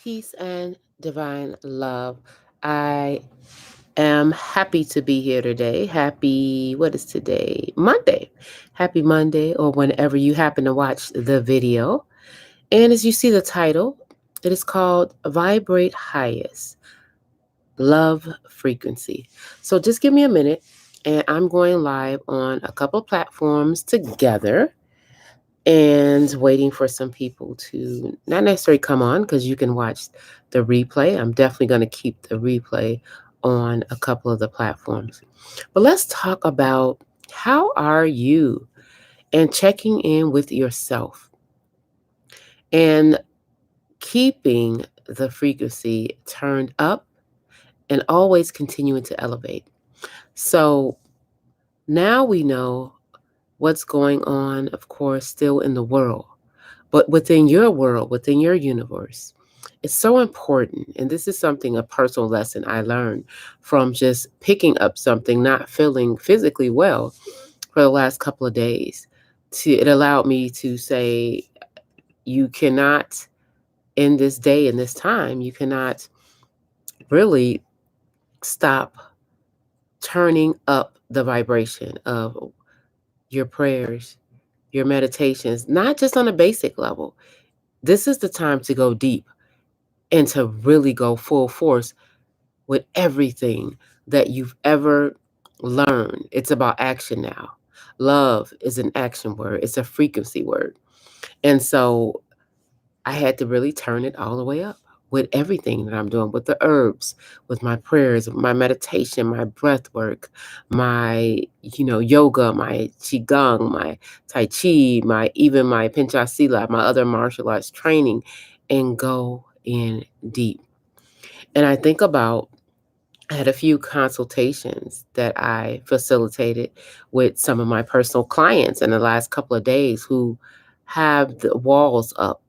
Peace and divine love. I am happy to be here today. What is today? Monday. Happy Monday, or whenever you happen to watch the video. And as you see the title, it is called Vibrate Highest Love Frequency. So just give me a minute, and I'm going live on a couple of platforms together and waiting for some people to not necessarily come on because you can watch the replay. I'm definitely going to keep the replay on a couple of the platforms. But let's talk about how are you and checking in with yourself and keeping the frequency turned up and always continuing to elevate. So now we know what's going on, of course, still in the world. But within your world, within your universe, it's so important. And this is something, a personal lesson I learned from just picking up something, not feeling physically well for the last couple of days. It allowed me to say, you cannot, in this day, in this time, you cannot really stop turning up the vibration of your prayers, your meditations, not just on a basic level. This is the time to go deep and to really go full force with everything that you've ever learned. It's about action now. Love is an action word, it's a frequency word. And so I had to really turn it all the way up with everything that I'm doing, with the herbs, with my prayers, my meditation, my breath work, my, yoga, my qigong, my tai chi, my pinchasila, my other martial arts training, and go in deep. And I think about, I had a few consultations that I facilitated with some of my personal clients in the last couple of days who have the walls up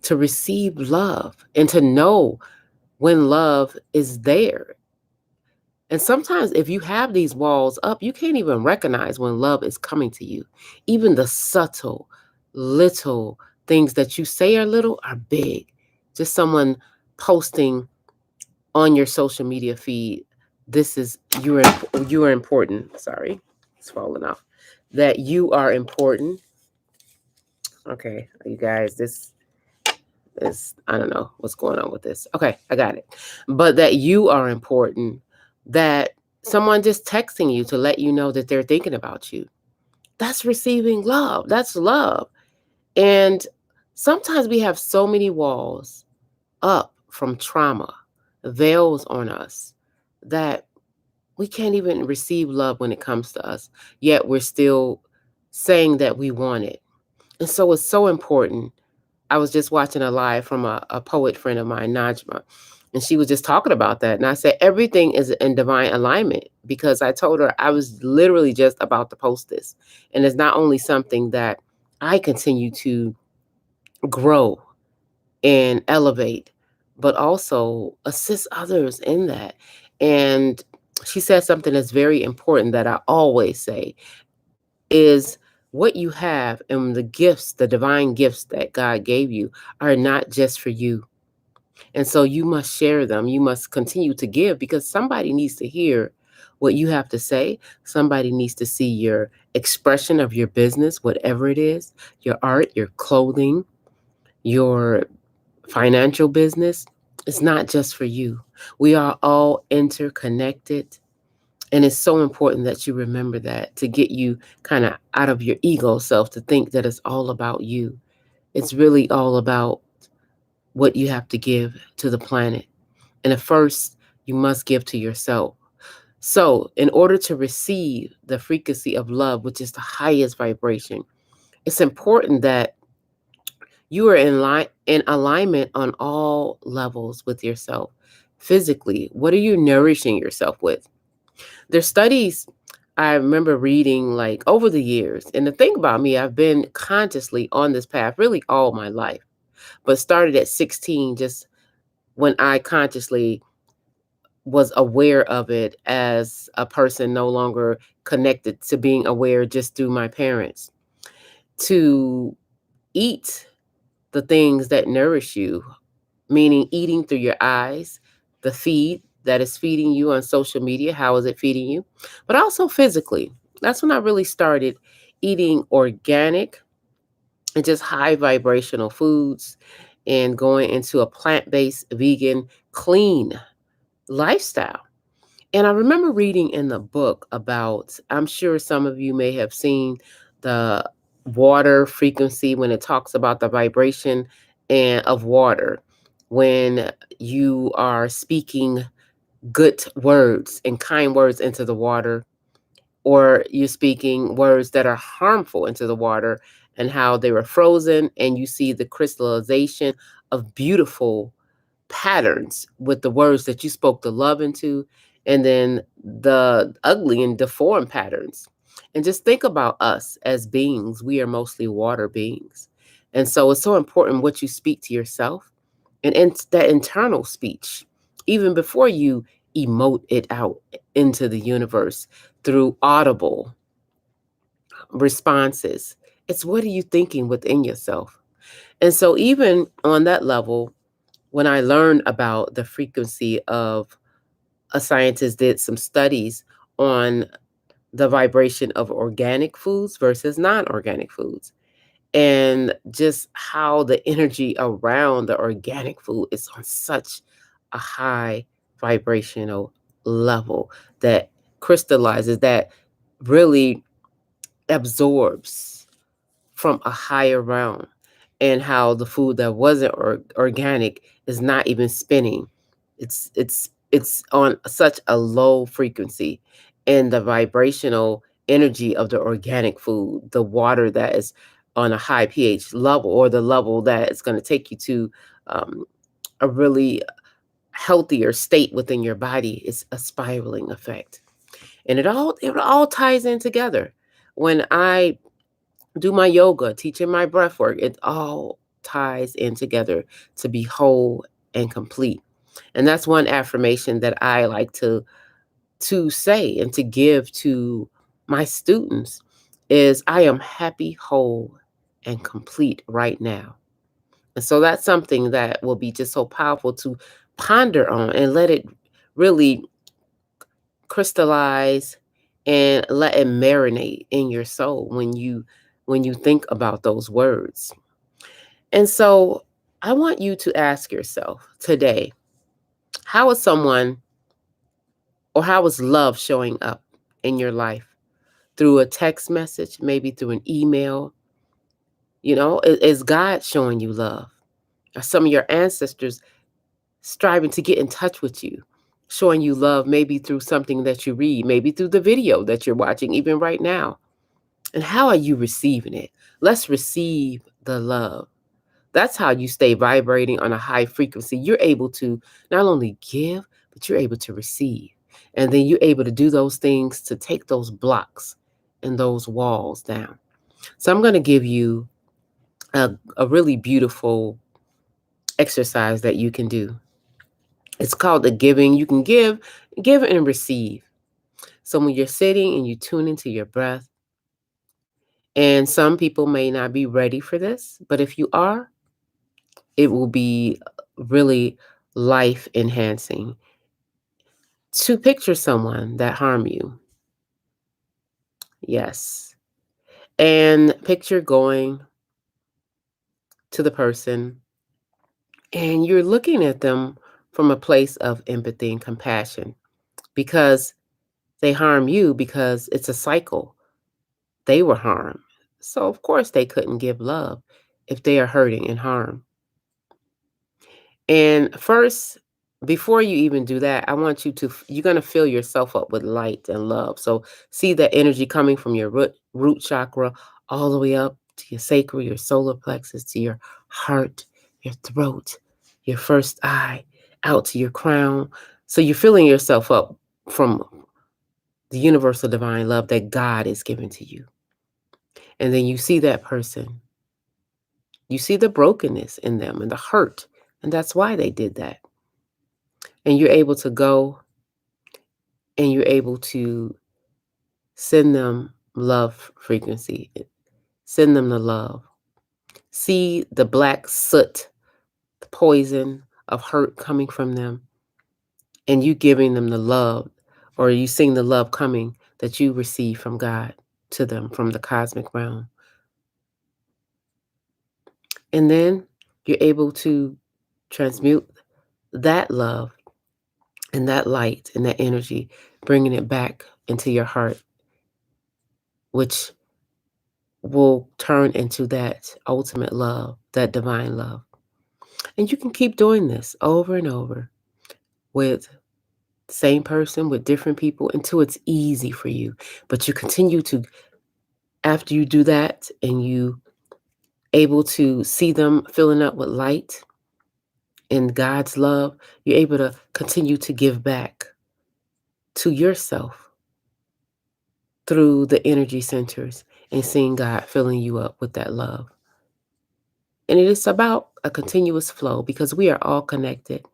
to receive love and to know when love is there. And sometimes if you have these walls up, you can't even recognize when love is coming to you. Even the subtle, little things that you say are little are big. Just someone posting on your social media feed, this is you are important. Sorry, it's falling off. That you are important. Okay, you guys, this is, I don't know what's going on with this. Okay, I got it. But that you are important. That someone just texting you to let you know that they're thinking about you. That's receiving love. That's love. And sometimes we have so many walls up from trauma, veils on us, that we can't even receive love when it comes to us, yet we're still saying that we want it. And so it's so important. I was just watching a live from a poet friend of mine, Najma, and she was just talking about that. And I said, everything is in divine alignment, because I told her I was literally just about to post this. And it's not only something that I continue to grow and elevate, but also assist others in that. And she said something that's very important that I always say is, what you have and the gifts, the divine gifts that God gave you, are not just for you. And so you must share them. You must continue to give, because somebody needs to hear what you have to say. Somebody needs to see your expression of your business, whatever it is, your art, your clothing, your financial business. It's not just for you. We are all interconnected. And it's so important that you remember that, to get you kind of out of your ego self to think that it's all about you. It's really all about what you have to give to the planet. And at first, you must give to yourself. So, in order to receive the frequency of love, which is the highest vibration, it's important that you are in alignment on all levels with yourself. Physically, what are you nourishing yourself with? There's studies I remember reading like over the years. And the thing about me, I've been consciously on this path really all my life, but started at 16, just when I consciously was aware of it as a person no longer connected to being aware just through my parents, to eat the things that nourish you meaning eating through your eyes, the feed that is feeding you on social media, how is it feeding you? But also physically. That's when I really started eating organic and just high vibrational foods and going into a plant-based, vegan, clean lifestyle. And I remember reading in the book about, I'm sure some of you may have seen the water frequency when it talks about the vibration and of water when you are speaking good words and kind words into the water, or you're speaking words that are harmful into the water, and how they were frozen, and you see the crystallization of beautiful patterns with the words that you spoke the love into, and then the ugly and deformed patterns. And just think about us as beings. We are mostly water beings. And so it's so important what you speak to yourself and that internal speech, even before you emote it out into the universe through audible responses. It's what are you thinking within yourself? And so, even on that level, when I learned about the frequency of a scientist did some studies on the vibration of organic foods versus non-organic foods, and just how the energy around the organic food is on such a high vibrational level that crystallizes, that really absorbs from a higher realm, and how the food that wasn't organic is not even spinning. It's on such a low frequency, and the vibrational energy of the organic food, the water that is on a high pH level, or the level that is going to take you to um, a really healthier state within your body, is a spiraling effect. And it all ties in together. When I do my yoga, teaching my breath work, it all ties in together to be whole and complete. And that's one affirmation that I like to say and to give to my students is I am happy, whole, and complete right now. And so that's something that will be just so powerful to ponder on and let it really crystallize and let it marinate in your soul when you think about those words. And so I want you to ask yourself today, how is someone or how is love showing up in your life? Through a text message, maybe through an email? Is God showing you love? Are some of your ancestors striving to get in touch with you, showing you love, maybe through something that you read, maybe through the video that you're watching, even right now? And how are you receiving it? Let's receive the love. That's how you stay vibrating on a high frequency. You're able to not only give, but you're able to receive. And then you're able to do those things to take those blocks and those walls down. So I'm going to give you a really beautiful exercise that you can do. It's called the giving. You can give and receive. So when you're sitting and you tune into your breath, and some people may not be ready for this, but if you are, it will be really life enhancing to picture someone that harm you. Yes. And picture going to the person and you're looking at them from a place of empathy and compassion, because they harm you, because it's a cycle. They were harmed. So of course they couldn't give love if they are hurting and harmed. And first, before you even do that, I want you to, you're going to fill yourself up with light and love. So see that energy coming from your root chakra all the way up to your sacral, your solar plexus, to your heart, your throat, your first eye, out to your crown. So you're filling yourself up from the universal divine love that God is giving to you. And then you see that person. You see the brokenness in them and the hurt. And that's why they did that. And you're able to go and you're able to send them love frequency, send them the love. See the black soot, the poison of hurt coming from them, and you giving them the love, or you seeing the love coming that you receive from God to them from the cosmic realm. And then you're able to transmute that love and that light and that energy, bringing it back into your heart, which will turn into that ultimate love, that divine love. And you can keep doing this over and over with the same person, with different people, until it's easy for you. But you continue to, after you do that and you able to see them filling up with light and God's love, you're able to continue to give back to yourself through the energy centers and seeing God filling you up with that love. And it is about a continuous flow because we are all connected,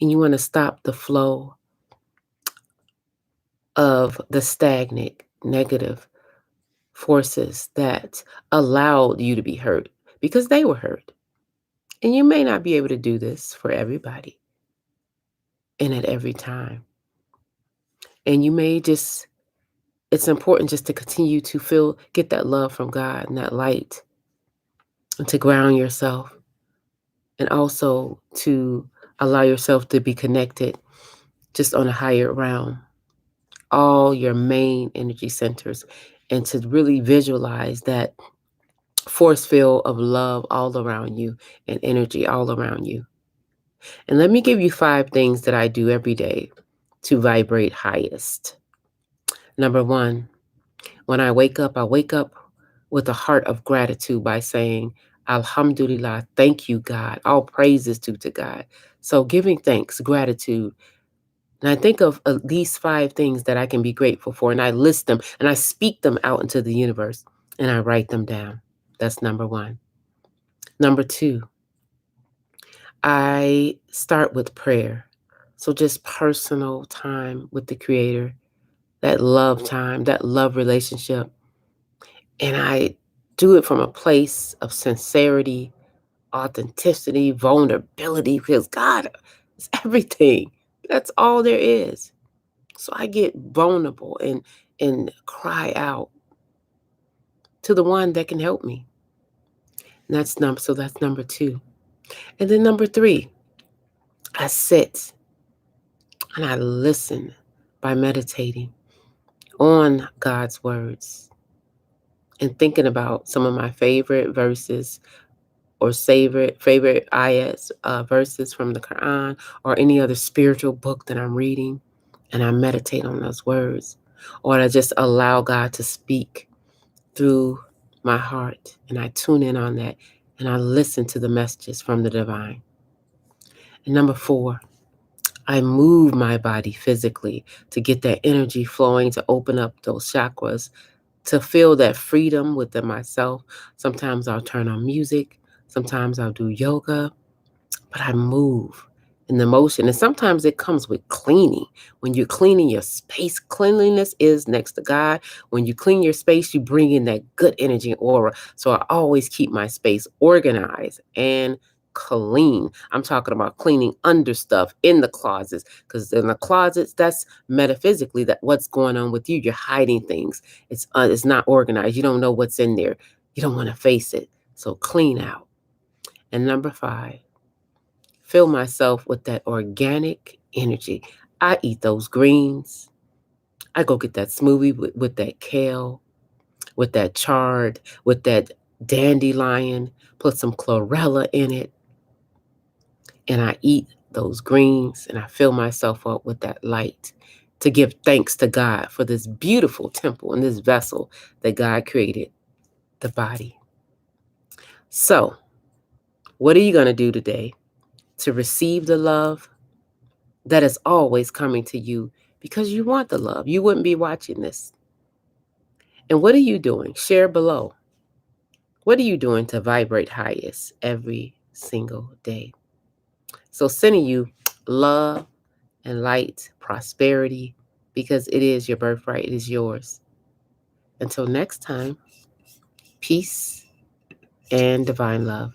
and you want to stop the flow of the stagnant, negative forces that allowed you to be hurt because they were hurt. And you may not be able to do this for everybody and at every time. And you may just, it's important just to continue to get that love from God and that light, and to ground yourself, and also to allow yourself to be connected just on a higher realm, all your main energy centers, and to really visualize that force field of love all around you and energy all around you. And let me give you 5 things that I do every day to vibrate highest. Number 1, when I wake up with a heart of gratitude by saying, Alhamdulillah, thank you, God. All praises due to God. So giving thanks, gratitude. And I think of at least 5 things that I can be grateful for, and I list them and I speak them out into the universe and I write them down. That's number 1. Number 2, I start with prayer. So just personal time with the Creator, that love time, that love relationship. And I do it from a place of sincerity, authenticity, vulnerability, because God is everything. That's all there is. So I get vulnerable and cry out to the one that can help me. And that's number 2. And then number 3, I sit and I listen by meditating on God's words and thinking about some of my favorite verses or favorite ayats, verses from the Quran or any other spiritual book that I'm reading, and I meditate on those words, or I just allow God to speak through my heart, and I tune in on that, and I listen to the messages from the divine. And number 4, I move my body physically to get that energy flowing, to open up those chakras, to feel that freedom within myself. Sometimes I'll turn on music, sometimes I'll do yoga, but I move in the motion. And sometimes it comes with cleaning. When you're cleaning your space, cleanliness is next to God. When you clean your space, you bring in that good energy and aura. So I always keep my space organized and clean. I'm talking about cleaning under stuff in the closets, because in the closets, that's metaphysically that what's going on with you. You're hiding things. It's not organized. You don't know what's in there. You don't want to face it. So clean out. And number 5, fill myself with that organic energy. I eat those greens. I go get that smoothie with that kale, with that chard, with that dandelion, put some chlorella in it, and I eat those greens and I fill myself up with that light to give thanks to God for this beautiful temple and this vessel that God created, the body. So, what are you going to do today to receive the love that is always coming to you because you want the love? You wouldn't be watching this. And what are you doing? Share below. What are you doing to vibrate highest every single day? So sending you love and light, prosperity, because it is your birthright. It is yours. Until next time, peace and divine love.